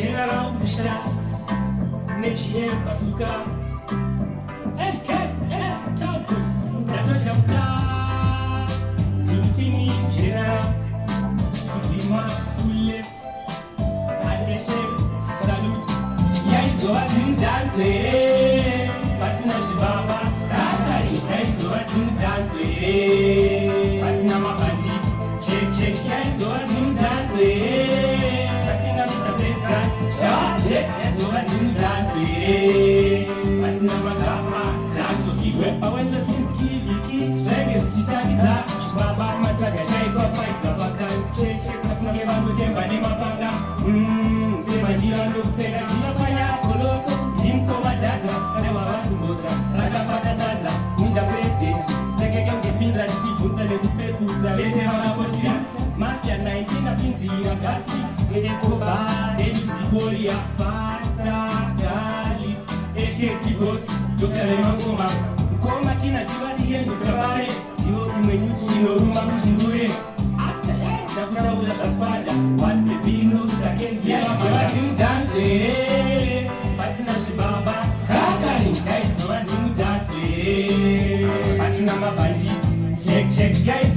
General Bushas, Nechie Basuka. Hey, Tauku, Dato Jamka, Infinite General, to the mass fullest. Attention, salute. Yaizo Azim Dance, Pasina Shibaba, Kakari, Yaizo Azim Dance, Pasina Mabandit, check, Yaizo Azim Dance, Pasina Mr. President, Charge, Yaizo Azim Dance, Pasina Magafa, Dance, Igwe, Awenza Shinski, Reges Chitagiza, Baba Masaga, Jaiko, Paisa, Vacant, check, Safnage Bambu Temba, Nemapanga, Semandia, Lutega, Zinafanya, Colosso, Jimko Bataza, Kadewa Basumboza, Ragapata Saza, Ninja President, Segegem Gepindra, Chifunza, Lepuza, Lese Manapotia, Mafia 19, Apinzi, Agasti, Edescobar, Edisi Goria, Fasta, Galis, HK Boss, Dr. Lemangoma, Koma Kina Tivasi, Mustabare, Ivo Imenyuchi, Inoruma, Kudure. After that, Dakuta Ula Kaspada, one baby knows that can be a dance, Pasina Shibaba, Kakari, guys, was in dance, Pasina Mabandit, check, guys,